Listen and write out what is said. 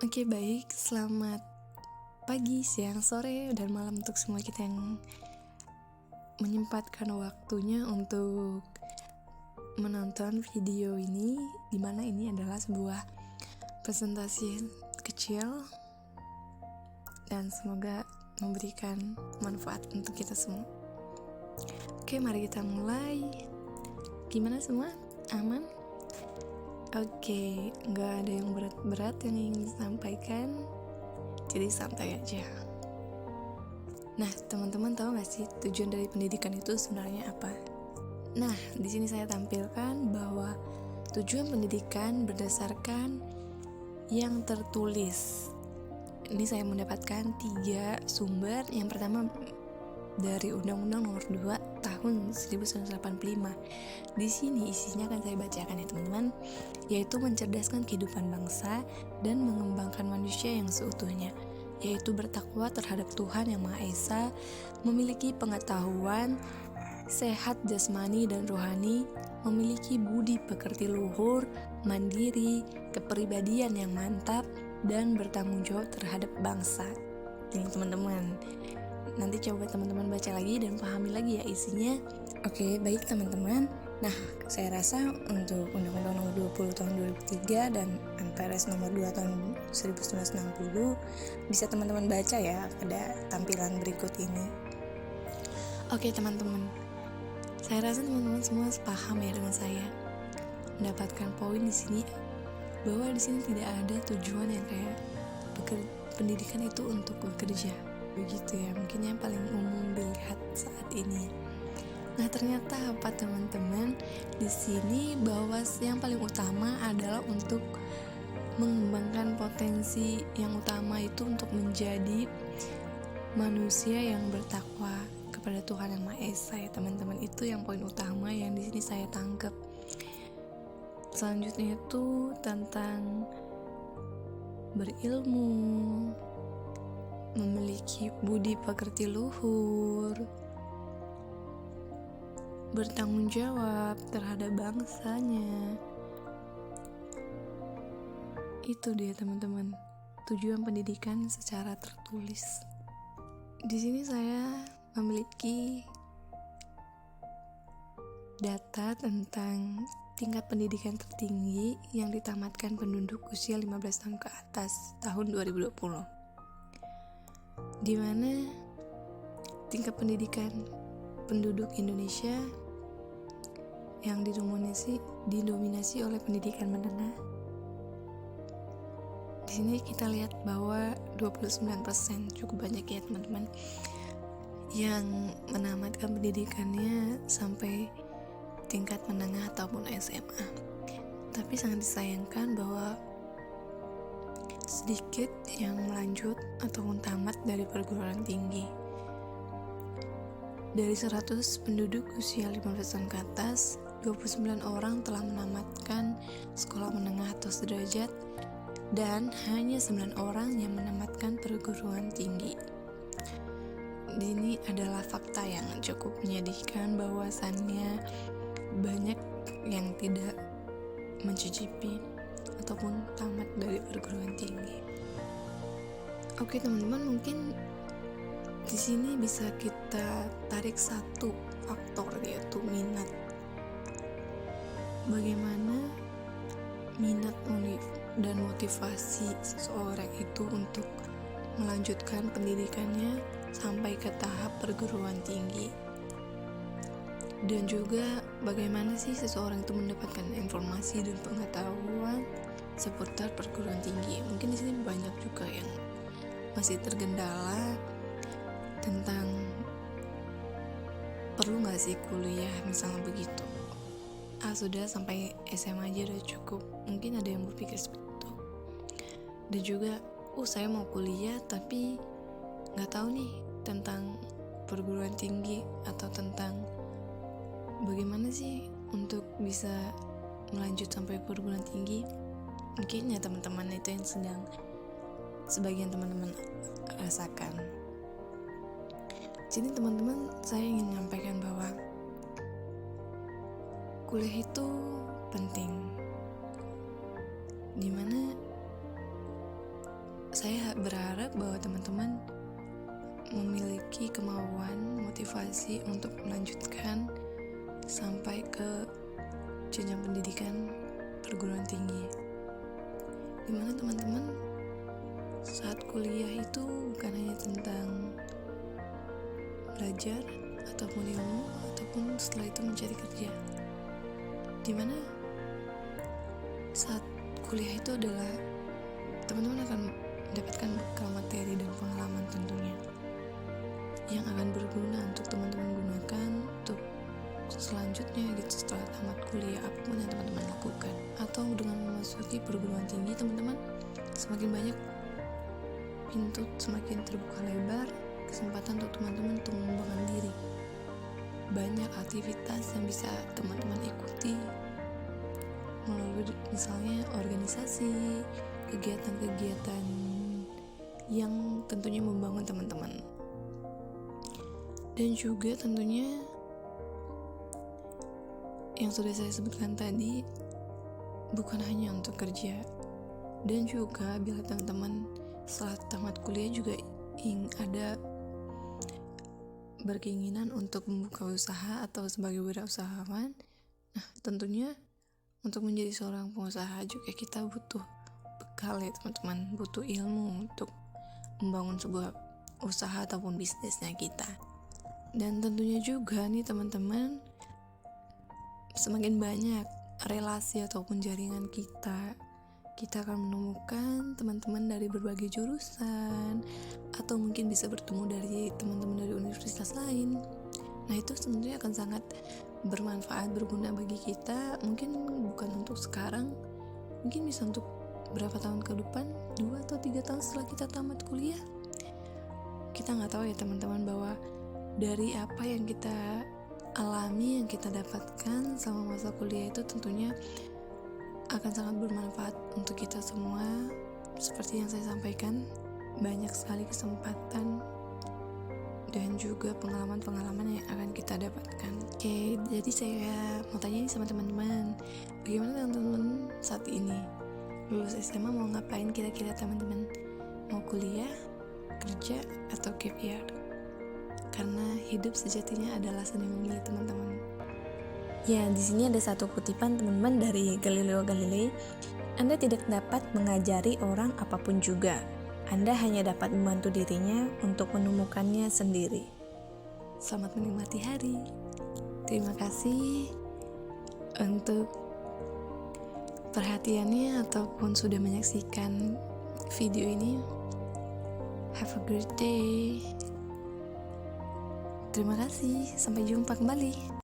Oke, baik. Selamat pagi, siang, sore, dan malam untuk semua kita yang menyempatkan waktunya untuk menonton video ini, dimana ini adalah sebuah presentasi kecil dan semoga memberikan manfaat untuk kita semua. Oke, mari kita mulai. Gimana semua? Aman? Oke, nggak ada yang berat-berat yang ingin disampaikan, jadi santai aja. Nah, teman-teman tahu nggak sih tujuan dari pendidikan itu sebenarnya apa? Nah, di sini saya tampilkan bahwa tujuan pendidikan berdasarkan yang tertulis. Ini saya mendapatkan 3 sumber. Yang pertama dari Undang-Undang Nomor 2 Tahun 1985. Di sini isinya akan saya bacakan ya teman-teman, yaitu mencerdaskan kehidupan bangsa dan mengembangkan manusia yang seutuhnya, yaitu bertakwa terhadap Tuhan Yang Maha Esa, memiliki pengetahuan, sehat jasmani dan rohani, memiliki budi pekerti luhur, mandiri, kepribadian yang mantap, dan bertanggung jawab terhadap bangsa. Ini teman-teman, nanti coba teman-teman baca lagi dan pahami lagi ya isinya. Oke, baik teman-teman. Nah, saya rasa untuk Undang-Undang Nomor 20 Tahun 2003 dan MPRS Nomor 2 Tahun 1960 bisa teman-teman baca ya pada tampilan berikut ini. Oke teman-teman, saya rasa teman-teman semua paham ya dengan saya. Mendapatkan poin di sini bahwa di sini tidak ada tujuan yang kayak pendidikan itu untuk bekerja, begitu ya, mungkin yang paling umum dilihat saat ini. Nah, ternyata apa teman-teman? Di sini bahwa yang paling utama adalah untuk mengembangkan potensi yang utama itu untuk menjadi manusia yang bertakwa kepada Tuhan Yang Maha Esa ya teman-teman. Itu yang poin utama yang di sini saya tangkap. Selanjutnya itu tentang berilmu, memiliki budi pekerti luhur, bertanggung jawab terhadap bangsanya. Itu dia teman-teman, tujuan pendidikan secara tertulis. Di sini saya memiliki data tentang tingkat pendidikan tertinggi yang ditamatkan penduduk usia 15 tahun ke atas tahun 2020. Di mana tingkat pendidikan penduduk Indonesia yang didominasi oleh pendidikan menengah. Di sini kita lihat bahwa 29%, cukup banyak ya teman-teman, yang menamatkan pendidikannya sampai tingkat menengah ataupun SMA. Tapi sangat disayangkan bahwa sedikit yang melanjut ataupun tamat dari perguruan tinggi. Dari 100 penduduk usia 15 tahun ke atas, 29 orang telah menamatkan sekolah menengah atau sederajat, dan hanya 9 orang yang menamatkan perguruan tinggi. Ini adalah fakta yang cukup menyedihkan, bahwasannya banyak yang tidak mencicipi ataupun tamat dari perguruan tinggi. Oke teman-teman, mungkin di sini bisa kita tarik satu faktor, yaitu minat. Bagaimana minat dan motivasi seseorang itu untuk melanjutkan pendidikannya sampai ke tahap perguruan tinggi. Dan juga bagaimana sih seseorang itu mendapatkan informasi dan pengetahuan seputar perguruan tinggi. Mungkin di sini banyak juga yang masih tergendala tentang perlu nggak sih kuliah, misalnya begitu. Sudah sampai SMA aja udah cukup. Mungkin ada yang berpikir seperti itu. Dan juga, saya mau kuliah tapi nggak tahu nih tentang perguruan tinggi atau tentang bagaimana sih untuk bisa melanjut sampai perguruan tinggi. Mungkin ya teman-teman itu yang sedang sebagian teman-teman rasakan. Jadi teman-teman, saya ingin menyampaikan bahwa kuliah itu penting, dimana saya berharap bahwa teman-teman memiliki kemauan, motivasi untuk melanjutkan sampai ke jenjang pendidikan perguruan tinggi, dimana teman-teman saat kuliah itu bukan hanya tentang belajar ataupun ilmu, ataupun setelah itu mencari kerja, dimana saat kuliah itu adalah teman-teman akan mendapatkan bekal materi dan pengalaman tentunya yang akan berguna untuk teman-teman gunakan untuk selanjutnya gitu setelah tamat kuliah, apapun yang teman-teman lakukan. Atau dengan memasuki perguruan tinggi, teman-teman semakin banyak pintu, semakin terbuka lebar kesempatan untuk teman-teman untuk mengembangkan diri. Banyak aktivitas yang bisa teman-teman ikuti melalui misalnya organisasi, kegiatan-kegiatan yang tentunya membangun teman-teman. Dan juga tentunya yang sudah saya sebutkan tadi, bukan hanya untuk kerja, dan juga bila teman-teman setelah tamat kuliah juga ada berkeinginan untuk membuka usaha atau sebagai wirausahawan. Nah, tentunya untuk menjadi seorang pengusaha juga kita butuh bekal ya teman-teman, butuh ilmu untuk membangun sebuah usaha ataupun bisnisnya kita. Dan tentunya juga nih teman-teman, semakin banyak relasi ataupun jaringan kita akan menemukan teman-teman dari berbagai jurusan, atau mungkin bisa bertemu dari teman-teman dari universitas lain. Nah, itu tentunya akan sangat bermanfaat, berguna bagi kita. Mungkin bukan untuk sekarang, mungkin bisa untuk berapa tahun ke depan, 2 atau 3 tahun setelah kita tamat kuliah. Kita nggak tahu ya teman-teman, bahwa dari apa yang kita alami, yang kita dapatkan selama masa kuliah itu tentunya akan sangat bermanfaat untuk kita semua. Seperti yang saya sampaikan, banyak sekali kesempatan dan juga pengalaman-pengalaman yang akan kita dapatkan. Oke, jadi saya mau tanya nih sama teman-teman, bagaimana teman-teman saat ini? Lulus SMA mau ngapain kira-kira teman-teman? Mau kuliah, kerja, atau gap year? Karena hidup sejatinya adalah seni memilih, teman-teman. Ya, di sini ada satu kutipan teman-teman dari Galileo Galilei. Anda tidak dapat mengajari orang apapun juga. Anda hanya dapat membantu dirinya untuk menemukannya sendiri. Selamat menikmati hari. Terima kasih untuk perhatiannya ataupun sudah menyaksikan video ini. Have a great day. Terima kasih. Sampai jumpa kembali.